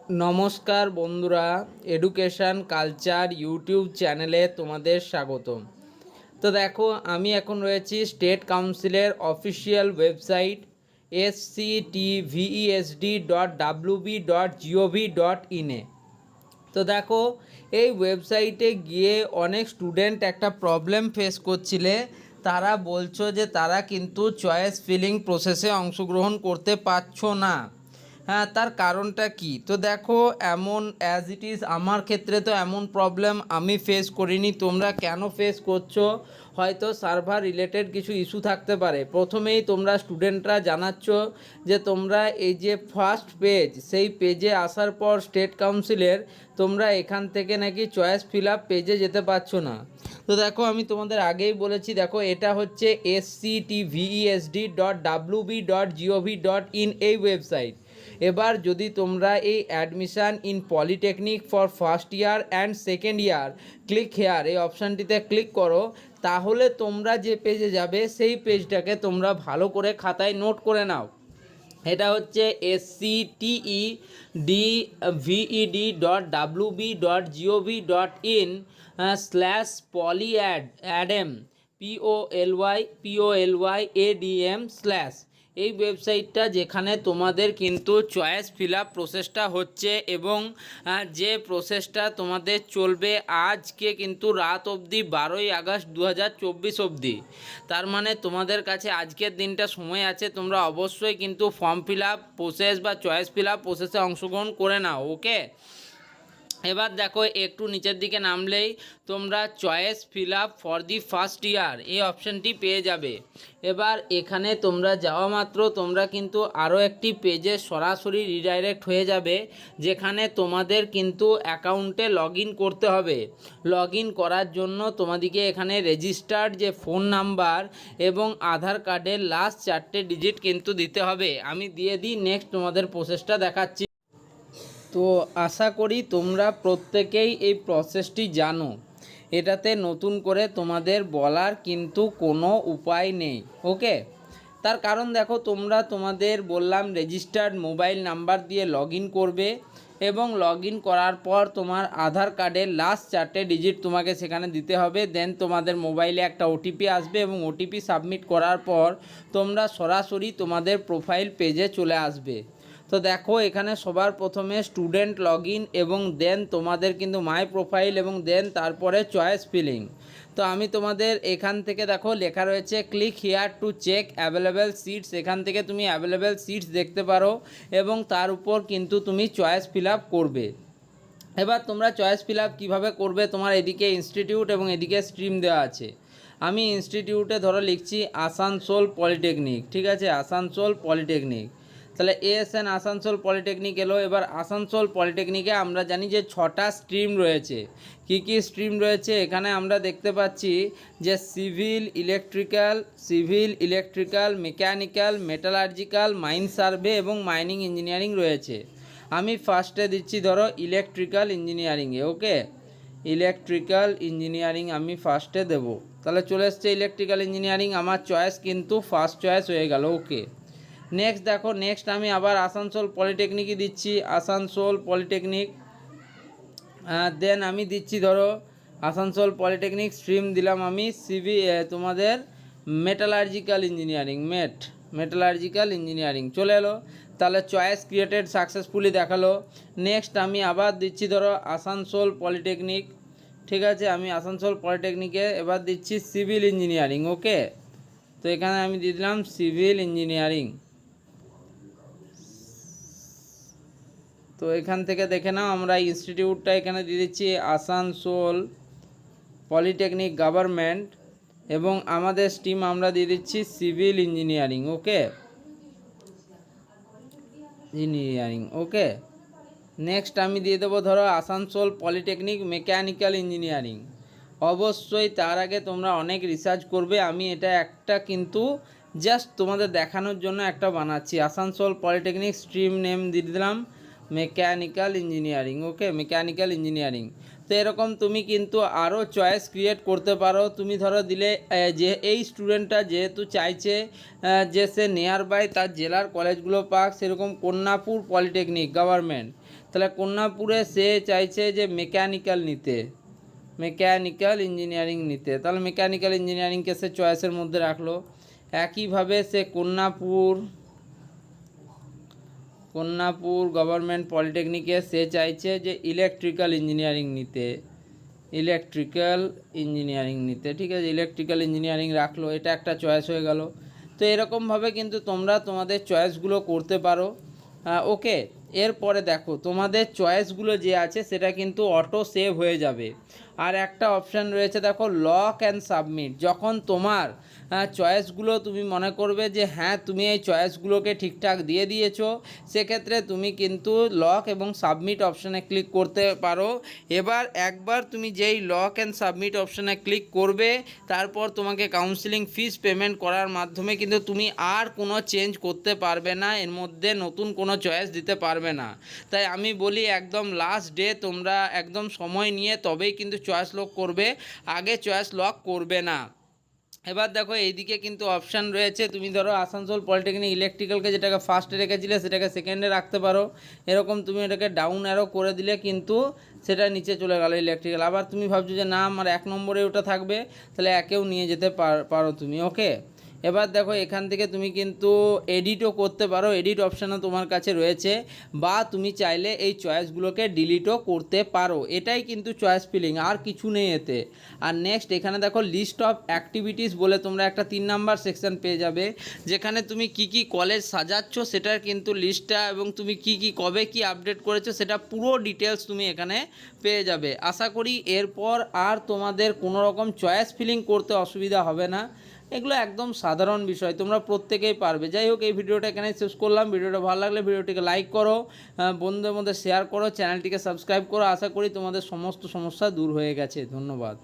নমস্কার বন্ধুরা, education culture YouTube চ্যানেলে তোমাদের স্বাগতম। তো দেখো, আমি এখন রয়েছি স্টেট কাউন্সিলের অফিসিয়াল ওয়েবসাইট sctvesd.wb.gov.in-এ। তো দেখো, এই ওয়েবসাইটে গিয়ে অনেক স্টুডেন্ট একটা প্রবলেম ফেস করছিলে। তারা বলছো যে তারা কিন্তু চয়েস ফিলিং প্রসেসে অংশগ্রহণ করতে পারছো না। হ্যাঁ, তার কারণটা কি? তো দেখো, এমন অ্যাজ ইট ইজ আমার ক্ষেত্রে তো এমন প্রবলেম আমি ফেস করিনি। তোমরা কেন ফেস করছো? হয়তো সার্ভার রিলেটেড কিছু ইস্যু থাকতে পারে। প্রথমেই তোমরা স্টুডেন্টরা জানাচ্ছ যে তোমরা এই যে ফার্স্ট পেজ, সেই পেজে আসার পর স্টেট কাউন্সিলের তোমরা এখান থেকে নাকি চয়েস ফিল আপ পেজে যেতে পারছো না। তো দেখো, আমি তোমাদের আগেই বলেছি, দেখো এটা হচ্ছে sctvesd.wb.gov.in এই ওয়েবসাইট। এবার যদি তোমরা এই admission in polytechnic for first year and second year click here এই অপশানটিতে ক্লিক করো, তাহলে তোমরা যে পেজে যাবে সেই পেজটাকে তোমরা ভালো করে খাতায় নোট করে নাও। এটা হচ্ছে sctved.wb.gov.in/polyadm POLYADM/ এই ওয়েবসাইটটা, যেখানে তোমাদের কিন্তু চয়েস ফিল আপ প্রসেসটা হচ্ছে এবং যে প্রসেসটা তোমাদের চলবে আজকে কিন্তু রাত অবধি 12ই আগস্ট 2024 অবধি। তার মানে তোমাদের কাছে আজকের দিনটা সময় আছে। তোমরা অবশ্যই কিন্তু ফর্ম ফিল আপ প্রসেস বা চয়েস ফিল আপ প্রসেসে অংশগ্রহণ করে নাও। ওকে, এবার দেখো, একটু নিচের দিকে নামলেই তোমরা choice fill up for the first year এই অপশানটি পেয়ে যাবে। এবার এখানে তোমরা যাওয়া মাত্র তোমরা কিন্তু আরও একটি পেজে সরাসরি রিডাইরেক্ট হয়ে যাবে, যেখানে তোমাদের কিন্তু অ্যাকাউন্টে লগ ইন করতে হবে। লগ ইন করার জন্য তোমাদেরকে এখানে রেজিস্টার্ড যে ফোন নাম্বার এবং আধার কার্ডের লাস্ট 4টে ডিজিট কিন্তু দিতে হবে। আমি দিয়ে দিই, নেক্সট তোমাদের প্রসেসটা দেখাচ্ছি। তো আশা করি তোমরা প্রত্যেকেই এই প্রসেসটি জানো। এটাতে নতুন করে তোমাদের বলার কিন্তু কোনো উপায় নেই। ওকে, তার কারণ দেখো, তোমরা তোমাদের বললাম রেজিস্টার্ড মোবাইল নাম্বার দিয়ে লগ ইন করবে এবং লগ ইন করার পর তোমার আধার কার্ডের লাস্ট 4টে ডিজিট তোমাকে সেখানে দিতে হবে। দেন তোমাদের মোবাইলে একটা ওটিপি আসবে এবং ওটিপি সাবমিট করার পর তোমরা সরাসরি তোমাদের প্রোফাইল পেজে চলে আসবে। তো দেখো, এখানে সবার প্রথমে স্টুডেন্ট লগ ইন এবং দেন তোমাদের কিন্তু মাই প্রোফাইল এবং দেন তারপরে চয়েস ফিলিং। তো আমি তোমাদের এখান থেকে দেখো লেখা রয়েছে click here to check available seats. এখান থেকে তুমি অ্যাভেলেবেল সিটস দেখতে পারো এবং তার উপর কিন্তু তুমি চয়েস ফিল আপ করবে। এবার তোমরা চয়েস ফিল আপ কীভাবে করবে? তোমার এদিকে ইনস্টিটিউট এবং এদিকে স্ট্রিম দেওয়া আছে। আমি ইনস্টিটিউটে ধরো লিখছি আসানসোল পলিটেকনিক। ঠিক আছে, আসানসোল পলিটেকনিক। তাহলে ASN আসানসোল পলিটেকনিক এলো। এবার আসানসোল পলিটেকনিকে আমরা জানি যে 6টা স্ট্রিম রয়েছে। কি কি স্ট্রিম রয়েছে এখানে আমরা দেখতে পাচ্ছি যে civil electrical, mechanical, metallurgical, mine survey এবং মাইনিং ইঞ্জিনিয়ারিং রয়েছে। আমি ফার্স্টে দিচ্ছি ধরো ইলেকট্রিক্যাল ইঞ্জিনিয়ারিংয়ে। ওকে, ইলেকট্রিক্যাল ইঞ্জিনিয়ারিং আমি ফার্স্টে দেবো। তাহলে চলে এসছে ইলেকট্রিক্যাল ইঞ্জিনিয়ারিং, আমার চয়েস কিন্তু ফার্স্ট চয়েস হয়ে গেল। ওকে, নেক্সট দেখো, নেক্সট আমি আবার আসানসোল পলিটেকনিকই দিচ্ছি, আসানসোল পলিটেকনিক। দেন আমি দিচ্ছি ধরো আসানসোল পলিটেকনিক স্ট্রিম দিলাম আমি তোমাদের মেটালার্জিক্যাল ইঞ্জিনিয়ারিং, মেটালার্জিক্যাল ইঞ্জিনিয়ারিং চলে এলো। তাহলে চয়েস ক্রিয়েটেড সাকসেসফুলি দেখালো। নেক্সট আমি আবার দিচ্ছি ধরো আসানসোল পলিটেকনিক। ঠিক আছে, আমি আসানসোল পলিটেকনিকে এবার দিচ্ছি সিভিল ইঞ্জিনিয়ারিং। ওকে, তো এখানে আমি দিয়ে দিলাম সিভিল ইঞ্জিনিয়ারিং। তো এখান থেকে দেখে নাও, আমরা ইনস্টিটিউটটা এখানে দিয়ে দিচ্ছি আসানসোল পলিটেকনিক গভর্নমেন্ট এবং আমাদের স্ট্রিম আমরা দিয়ে দিচ্ছি সিভিল ইঞ্জিনিয়ারিং। ওকে, ইঞ্জিনিয়ারিং। ওকে, নেক্সট আমি দিয়ে দেবো ধরো আসানসোল পলিটেকনিক মেকানিক্যাল ইঞ্জিনিয়ারিং। অবশ্যই তার আগে তোমরা অনেক রিসার্চ করবে। আমি এটা একটা কিন্তু জাস্ট তোমাদের দেখানোর জন্য একটা বানাচ্ছি। আসানসোল পলিটেকনিক স্ট্রিম নেম দিয়ে দিলাম মেকানিক্যাল ইঞ্জিনিয়ারিং। ওকে, মেকানিক্যাল ইঞ্জিনিয়ারিং। তো এরকম তুমি কিন্তু আরও চয়েস ক্রিয়েট করতে পারো। তুমি ধরো দিলে যে এই স্টুডেন্টটা যেহেতু চাইছে যে সে নিয়ার বাই তার জেলার কলেজগুলো পাক, সেরকম কন্যাপুর পলিটেকনিক গভর্নমেন্ট, তাহলে কন্যাপুরে সে চাইছে যে মেকানিক্যাল নিতে, মেকানিক্যাল ইঞ্জিনিয়ারিং নিতে, তাহলে মেকানিক্যাল ইঞ্জিনিয়ারিংকে সে চয়েসের মধ্যে রাখলো। একইভাবে সে কন্যাপুর গভর্নমেন্ট পলিটেকনিকে সে চাইছে যে ইলেকট্রিক্যাল ইঞ্জিনিয়ারিং নিতে, ইলেকট্রিক্যাল ইঞ্জিনিয়ারিং নিতে, ঠিক আছে, ইলেকট্রিক্যাল ইঞ্জিনিয়ারিং রাখলো, এটা একটা চয়েস হয়ে গেল। তো এরকমভাবে কিন্তু তোমরা তোমাদের চয়েসগুলো করতে পারো। ওকে, এরপরে দেখো তোমাদের চয়েসগুলো যে আছে সেটা কিন্তু অটো সেভ হয়ে যাবে। আর একটা অপশান রয়েছে দেখো, লক অ্যান্ড সাবমিট। যখন তোমার চয়েসগুলো তুমি মনে করবে যে হ্যাঁ তুমি এই চয়েসগুলোকে ঠিকঠাক দিয়ে দিয়েছো, সেক্ষেত্রে তুমি কিন্তু লক এবং সাবমিট অপশানে ক্লিক করতে পারো। এবার একবার তুমি যেই লক অ্যান্ড সাবমিট অপশানে ক্লিক করবে, তারপর তোমাকে কাউন্সিলিং ফিস পেমেন্ট করার মাধ্যমে কিন্তু তুমি আর কোনো চেঞ্জ করতে পারবে না, এর মধ্যে নতুন কোনো চয়েস দিতে পারবে না। তাই আমি বলি একদম লাস্ট ডে তোমরা একদম সময় নিয়ে তবেই কিন্তু চয়েস লক করবে, আগে চয়েস লক করবে না। এবার দেখো এইদিকে কিন্তু অপশান রয়েছে, তুমি ধরো আসানসোল পলিটেকনিক ইলেকট্রিক্যালকে যেটাকে ফার্স্টে রেখেছিলে সেটাকে সেকেন্ডে রাখতে পারো, এরকম তুমি এটাকে ডাউন অ্যারো করে দিলে কিন্তু সেটা নিচে চলে গেল ইলেকট্রিক্যাল। আবার তুমি ভাবছো যে না আমার 1 নম্বরে ওটা থাকবে, তাহলে একেও নিয়ে যেতে পারো তুমি। ওকে, এবার দেখো এখান থেকে তুমি কিন্তু এডিটও করতে পারো, এডিট অপশানও তোমার কাছে রয়েছে, বা তুমি চাইলে এই চয়েসগুলোকে ডিলিটও করতে পারো। এটাই কিন্তু চয়েস ফিলিং, আর কিছু নেই এতে। আর নেক্সট এখানে দেখো লিস্ট অফ অ্যাক্টিভিটিস বলে তোমরা একটা 3 নাম্বার সেকশন পেয়ে যাবে, যেখানে তুমি কি কি কলেজ সাজাচ্ছ সেটার কিন্তু লিস্টটা, এবং তুমি কি কি কবে কি আপডেট করেছো সেটা পুরো ডিটেলস তুমি এখানে পেয়ে যাবে। আশা করি এরপর আর তোমাদের কোনো রকম চয়েস ফিলিং করতে অসুবিধা হবে না। এগুলো একদম সাধারণ বিষয়, তোমরা প্রত্যেকেই পারবে। যাই হোক, এই ভিডিওটা এখানে শেষ করলাম। ভিডিওটা ভালো লাগলে ভিডিওটিকে লাইক করো, বন্ধুদের মধ্যে শেয়ার করো, চ্যানেলটিকে সাবস্ক্রাইব করো। আশা করি তোমাদের সমস্ত সমস্যা দূর হয়ে গেছে। ধন্যবাদ।